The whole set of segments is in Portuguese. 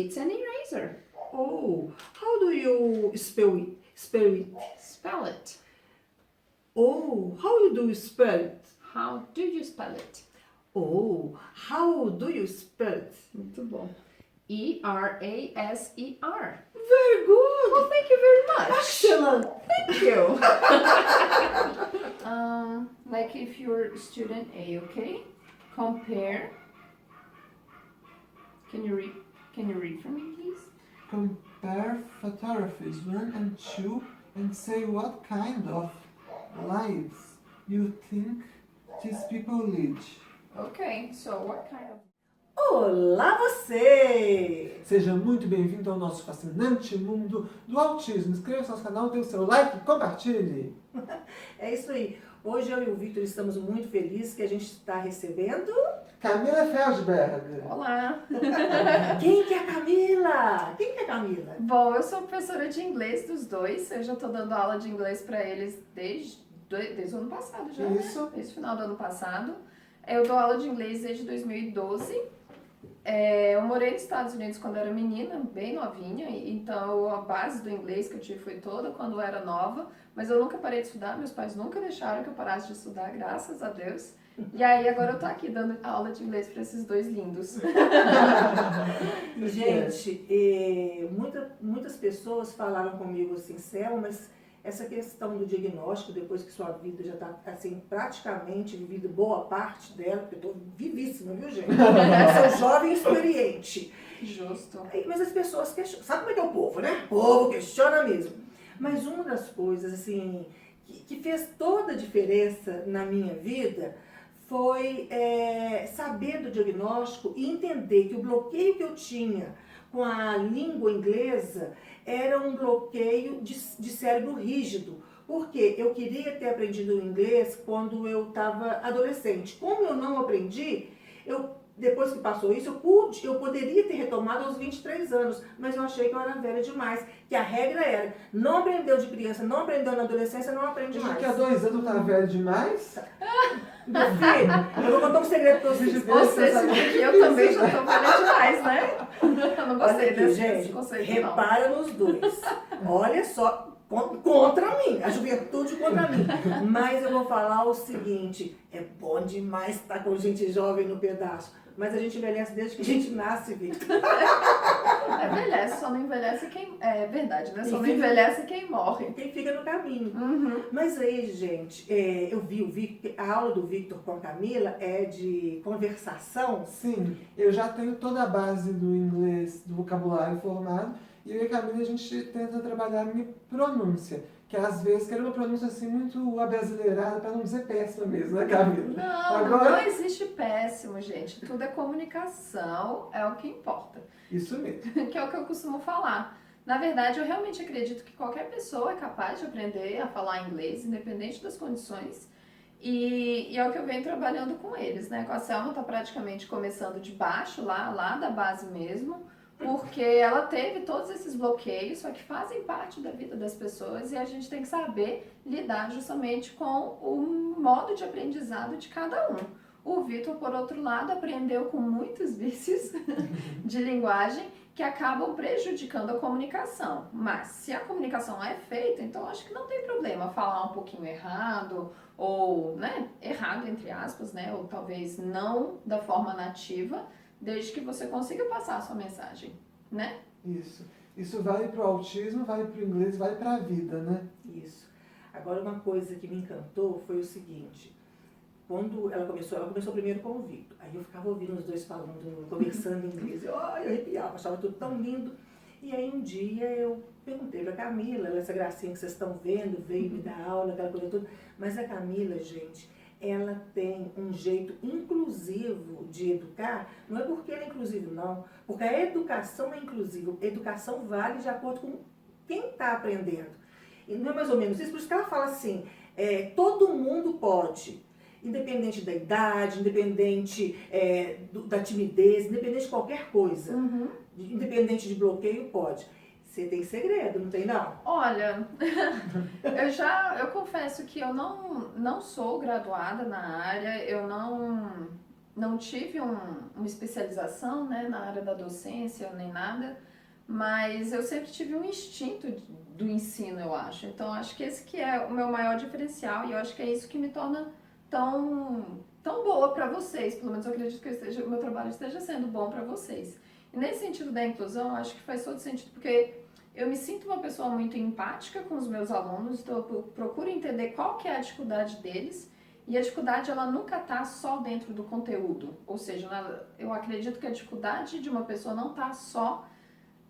It's an eraser. Oh, how do you spell it? Spell it. Oh, how do you spell it? How do you spell it? Oh, how do you spell it? Muito bom. E-R-A-S-E-R. Very good. Well, thank you very much. Excellent. Thank you. Like if you're student A, okay? Compare. Can you read for me, please? Compare photographies 1 and 2 and say what kind of lives you think these people lead. Okay, so what kind of... Olá você! Seja muito bem-vindo ao nosso fascinante mundo do autismo. Inscreva-se no nosso canal, dê o seu like e compartilhe. É isso aí. Hoje eu e o Victor estamos muito felizes que a gente está recebendo... Camila Feldberg. Olá! Quem que é a Camila? Quem que é a Camila? Bom, eu sou professora de inglês dos dois. Eu já estou dando aula de inglês para eles desde o ano passado já, Isso. né? Desde o final do ano passado. Eu dou aula de inglês desde 2012. Eu morei nos Estados Unidos quando era menina, bem novinha, então a base do inglês que eu tive foi toda quando eu era nova, mas eu nunca parei de estudar, meus pais nunca deixaram que eu parasse de estudar, graças a Deus. E aí agora eu tô aqui dando aula de inglês para esses dois lindos. Gente, muitas pessoas falaram comigo assim, Selma, mas essa questão do diagnóstico, depois que sua vida já está assim, praticamente vivida boa parte dela, porque eu estou vivíssima, viu, gente? Eu sou jovem e experiente. Justo. Mas as pessoas questionam. Sabe como é que é o povo, né? O povo questiona mesmo. Mas uma das coisas, assim, que fez toda a diferença na minha vida foi saber do diagnóstico e entender que o bloqueio que eu tinha com a língua inglesa era um bloqueio de cérebro rígido, porque eu queria ter aprendido o inglês quando eu estava adolescente. Como eu não aprendi, depois que passou isso, eu poderia ter retomado aos 23 anos, mas eu achei que eu era velha demais, que a regra era, não aprendeu de criança, não aprendeu na adolescência, não aprende mais. Daqui a 2 anos eu tava velho demais? Meu filho, eu vou contar um segredo pra vocês. Você se vê que eu também já tô velha demais, né? Eu não gostei Olha aqui, desse gente, conceito, não. repara nos dois. Olha só, contra mim, a juventude contra mim. Mas eu vou falar o seguinte, é bom demais estar com gente jovem no pedaço. Mas a gente envelhece desde que a gente nasce, Victor. Envelhece, só não envelhece quem... É verdade, né? Só não envelhece quem morre. Quem fica no caminho. Uhum. Mas aí, gente, eu vi o Victor, a aula do Victor com a Camila é de conversação. Sim, eu já tenho toda a base do inglês, do vocabulário formado, e eu e a Camila a gente tenta trabalhar a minha pronúncia, que às vezes quero uma pronúncia assim muito abrasileirada, para não dizer péssima mesmo, né, Camila? Não existe péssimo, gente. Tudo é comunicação, é o que importa. Isso mesmo. Que é o que eu costumo falar. Na verdade, eu realmente acredito que qualquer pessoa é capaz de aprender a falar inglês, independente das condições. E é o que eu venho trabalhando com eles, né? A Selma tá praticamente começando de baixo, lá da base mesmo, porque ela teve todos esses bloqueios, só que fazem parte da vida das pessoas e a gente tem que saber lidar justamente com o modo de aprendizado de cada um. O Victor, por outro lado, aprendeu com muitos vícios de linguagem que acabam prejudicando a comunicação. Mas se a comunicação é feita, então acho que não tem problema falar um pouquinho errado, ou, né, errado entre aspas, né, ou talvez não da forma nativa, desde que você consiga passar a sua mensagem, né? Isso. Isso vale para o autismo, vale para o inglês, vale para a vida, né? Isso. Agora, uma coisa que me encantou foi o seguinte. Quando ela começou primeiro com o Victor. Aí eu ficava ouvindo os dois falando, conversando em inglês. Eu arrepiava, achava tudo tão lindo. E aí um dia eu perguntei pra Camila, essa gracinha que vocês estão vendo, veio me dar aula, aquela coisa toda. Mas a Camila, gente, ela tem um jeito inclusivo de educar. Não é porque ela é inclusiva, não. Porque a educação é inclusiva. A educação vale de acordo com quem está aprendendo. E não é mais ou menos isso. Por isso que ela fala assim, todo mundo pode. Independente da idade, independente da timidez, independente de qualquer coisa. Uhum. Independente de bloqueio, pode. Você tem segredo, não tem não? Olha, eu confesso que eu não sou graduada na área, eu não tive uma especialização, né, na área da docência nem nada, mas eu sempre tive um instinto do ensino, eu acho. Então, acho que esse que é o meu maior diferencial e eu acho que é isso que me torna tão boa para vocês. Pelo menos eu acredito que o meu trabalho esteja sendo bom para vocês. E nesse sentido da inclusão, acho que faz todo sentido, porque eu me sinto uma pessoa muito empática com os meus alunos, então eu procuro entender qual que é a dificuldade deles. E a dificuldade, ela nunca está só dentro do conteúdo. Ou seja, eu acredito que a dificuldade de uma pessoa não está só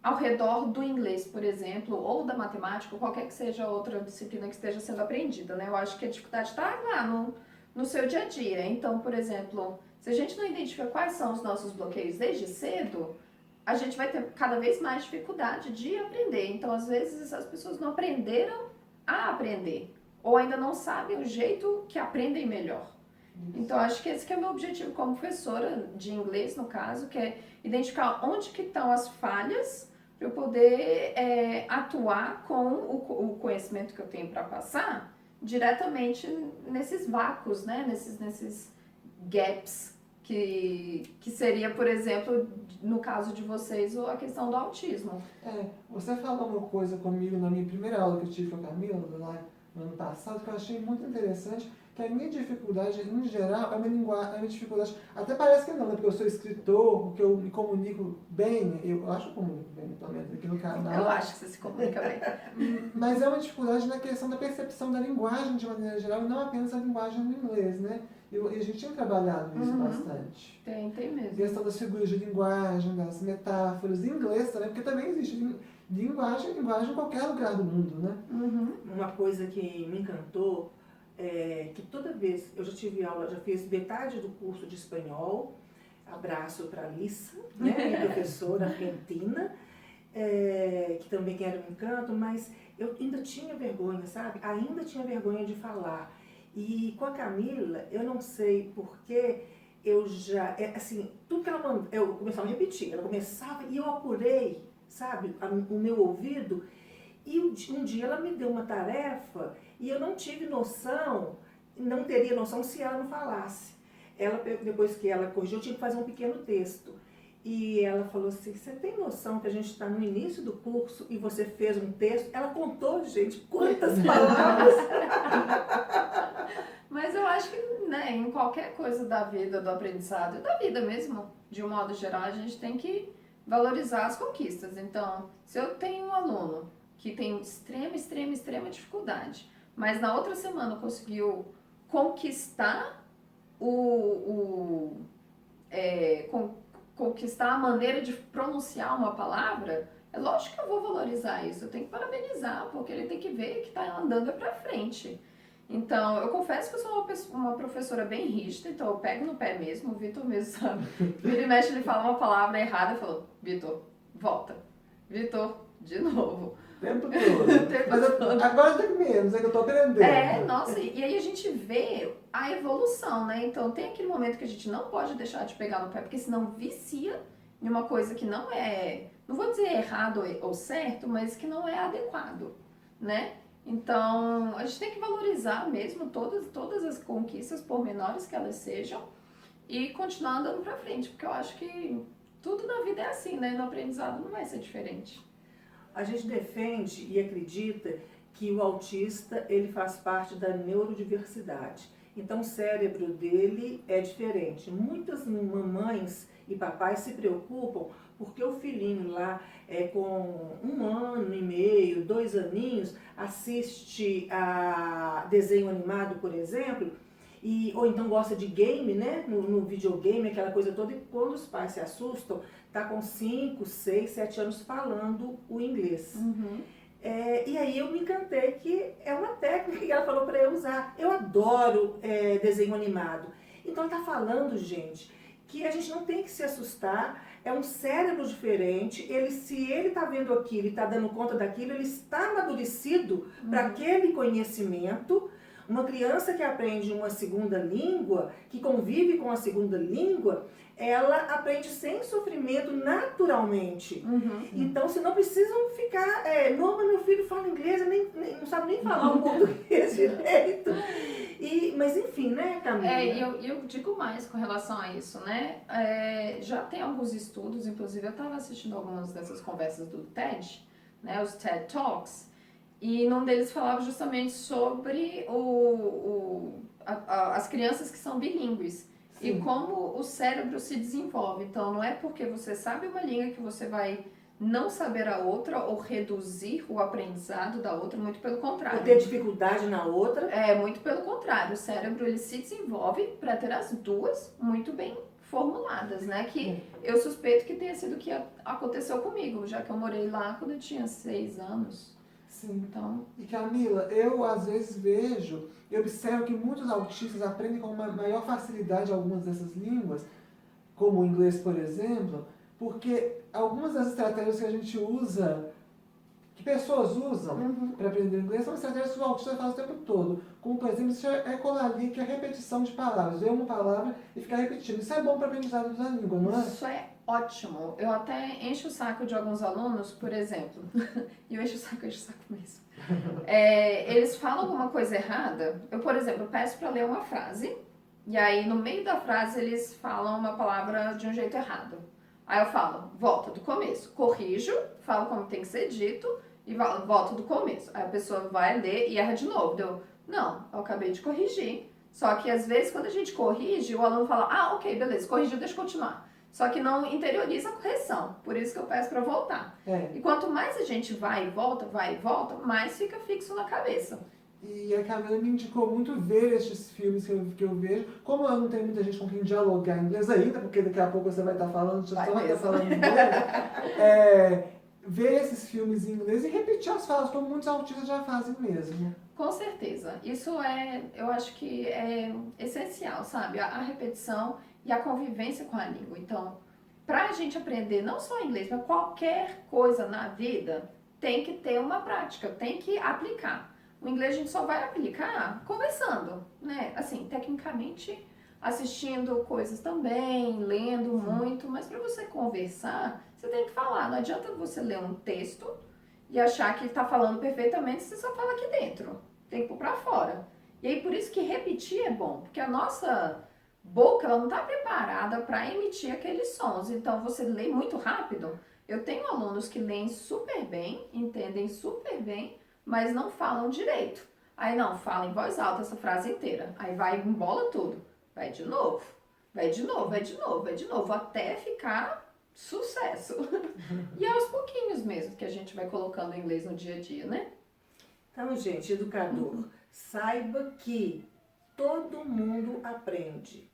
ao redor do inglês, por exemplo, ou da matemática, ou qualquer que seja outra disciplina que esteja sendo aprendida, né? Eu acho que a dificuldade está lá no seu dia a dia. Então, por exemplo, se a gente não identifica quais são os nossos bloqueios desde cedo, a gente vai ter cada vez mais dificuldade de aprender. Então, às vezes, as pessoas não aprenderam a aprender, ou ainda não sabem o jeito que aprendem melhor. Então, acho que esse que é o meu objetivo como professora de inglês, no caso, que é identificar onde que estão as falhas para eu poder atuar com o conhecimento que eu tenho para passar diretamente nesses vácuos, né? Nesses gaps que seria, por exemplo, no caso de vocês, a questão do autismo. Você falou uma coisa comigo na minha primeira aula que eu tive com a Camila, lá no ano passado, que eu achei muito interessante, que a minha dificuldade, em geral, é uma dificuldade, até parece que não, né? Porque eu sou escritor, porque eu me comunico bem, eu acho que eu comunico bem, pelo menos aqui no canal. Eu acho que você se comunica bem. Mas é uma dificuldade na questão da percepção da linguagem de maneira geral, e não apenas a linguagem do inglês, né? E a gente tem trabalhado isso bastante. Tem mesmo. A questão das figuras de linguagem, das metáforas, em inglês também, porque também existe linguagem em qualquer lugar do mundo, né? Uma coisa que me encantou é que toda vez, eu já tive aula, já fiz metade do curso de espanhol, abraço para a Lissa, né, minha professora argentina, que também era um encanto, mas eu ainda tinha vergonha, sabe? Ainda tinha vergonha de falar. E com a Camila, eu não sei porquê, eu já, assim, tudo que ela mandava, eu começava a repetir, ela começava e eu apurei, sabe, o meu ouvido, e um dia ela me deu uma tarefa e eu não tive noção, não teria noção se ela não falasse. Depois que ela corrigiu, eu tinha que fazer um pequeno texto. E ela falou assim, você tem noção que a gente está no início do curso e você fez um texto? Ela contou, gente, quantas palavras. Mas eu acho que, né, em qualquer coisa da vida, do aprendizado, e da vida mesmo, de um modo geral, a gente tem que valorizar as conquistas. Então, se eu tenho um aluno que tem extrema dificuldade, mas na outra semana conseguiu conquistar conquistar a maneira de pronunciar uma palavra, é lógico que eu vou valorizar isso, eu tenho que parabenizar, porque ele tem que ver que está andando para frente. Então, eu confesso que eu sou uma professora bem rígida, então eu pego no pé mesmo, o Vitor mesmo sabe. Vira e mexe, ele fala uma palavra errada, eu falo, Vitor, volta. Vitor, de novo. O tempo todo. Mas agora tem menos, é que eu tô aprendendo. Nossa, e aí a gente vê a evolução, né? Então tem aquele momento que a gente não pode deixar de pegar no pé, porque senão vicia em uma coisa que não é, não vou dizer errado ou certo, mas que não é adequado, né? Então a gente tem que valorizar mesmo todas as conquistas, por menores que elas sejam, e continuar andando pra frente, porque eu acho que tudo na vida é assim, né? No aprendizado não vai ser diferente. A gente defende e acredita que o autista, ele faz parte da neurodiversidade. Então, o cérebro dele é diferente. Muitas mamães e papais se preocupam porque o filhinho lá, com 1 ano e meio, 2 aninhos, assiste a desenho animado, por exemplo, ou então gosta de game, né? No videogame, aquela coisa toda, e quando os pais se assustam, tá com 5, 6, 7 anos falando o inglês. E aí eu me encantei que é uma técnica que ela falou para eu usar. Eu adoro desenho animado. Então ela tá falando, gente, que a gente não tem que se assustar, é um cérebro diferente, se ele tá vendo aquilo e tá dando conta daquilo, ele está amadurecido para aquele conhecimento. Uma criança que aprende uma segunda língua, que convive com a segunda língua, ela aprende sem sofrimento naturalmente. Então, se não precisam ficar... Norma, meu filho fala inglês, não sabe nem falar o português direito. Mas enfim, né, Camila? E eu digo mais com relação a isso, né? Já tem alguns estudos, inclusive eu estava assistindo algumas dessas conversas do TED, né? Os TED Talks, e num deles falava justamente sobre as crianças que são bilíngues. E como o cérebro se desenvolve. Então, não é porque você sabe uma língua que você vai não saber a outra ou reduzir o aprendizado da outra, muito pelo contrário. Ou ter dificuldade na outra. Muito pelo contrário. O cérebro ele se desenvolve para ter as duas muito bem formuladas, né? Que eu suspeito que tenha sido o que aconteceu comigo, já que eu morei lá quando eu tinha 6 anos. Sim. Então... E Camila, eu às vezes vejo e observo que muitos autistas aprendem com uma maior facilidade algumas dessas línguas, como o inglês, por exemplo, porque algumas das estratégias que a gente usa, que pessoas usam para aprender inglês, são estratégias que o autista faz o tempo todo. Como, por exemplo, isso é ecolalia, que é repetição de palavras. Ver uma palavra e ficar repetindo. Isso é bom para aprendizado da língua, não é? Isso é ótimo. Eu até encho o saco de alguns alunos, por exemplo, e eu encho o saco mesmo. Eles falam alguma coisa errada, eu, por exemplo, peço para ler uma frase, e aí no meio da frase eles falam uma palavra de um jeito errado. Aí eu falo, volta do começo, corrijo, falo como tem que ser dito, e volta do começo. Aí a pessoa vai ler e erra de novo. Não, eu acabei de corrigir. Só que às vezes quando a gente corrige, o aluno fala, ok, beleza, corrigiu, deixa eu continuar. Só que não interioriza a correção, por isso que eu peço para voltar. E quanto mais a gente vai e volta, mais fica fixo na cabeça. E a Camila me indicou muito ver estes filmes que eu vejo. Como eu não tenho muita gente com quem dialogar em inglês ainda, porque daqui a pouco você vai estar falando, inglês, ver esses filmes em inglês e repetir as falas, como muitos autistas já fazem mesmo. Com certeza. Isso eu acho que é essencial, sabe? A repetição e a convivência com a língua. Então, para a gente aprender não só inglês, mas qualquer coisa na vida, tem que ter uma prática, tem que aplicar. O inglês a gente só vai aplicar conversando, né? Assim, tecnicamente, assistindo coisas também, lendo muito, mas para você conversar, você tem que falar. Não adianta você ler um texto e achar que está falando perfeitamente, você só fala aqui dentro. Tem que pôr para fora. E aí, por isso que repetir é bom, porque a nossa boca, ela não está preparada para emitir aqueles sons. Então, você lê muito rápido. Eu tenho alunos que leem super bem, entendem super bem, mas não falam direito. Aí não, fala em voz alta essa frase inteira. Aí vai, embola tudo. Vai de novo, até ficar sucesso. E aos pouquinhos mesmo que a gente vai colocando o inglês no dia a dia, né? Então, gente, educador, saiba que todo mundo aprende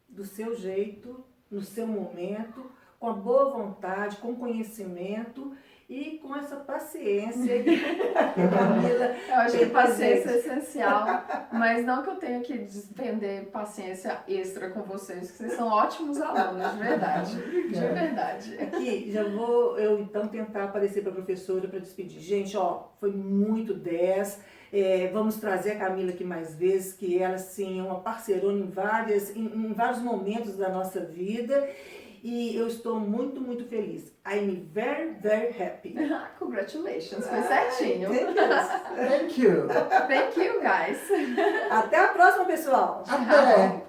do seu jeito, no seu momento, com a boa vontade, com conhecimento e com essa paciência que a Camila. Eu acho que paciência é essencial, mas não que eu tenha que despender paciência extra com vocês, que vocês são ótimos alunos, de verdade. De verdade. Aqui, já vou eu então tentar aparecer para a professora para despedir. Gente, foi muito 10. Vamos trazer a Camila aqui mais vezes, que ela, sim, é uma parceirona em vários momentos da nossa vida. E eu estou muito, muito feliz. I'm very, very happy. Congratulations, foi certinho. Thank you. Thank you, guys. Até a próxima, pessoal. Até.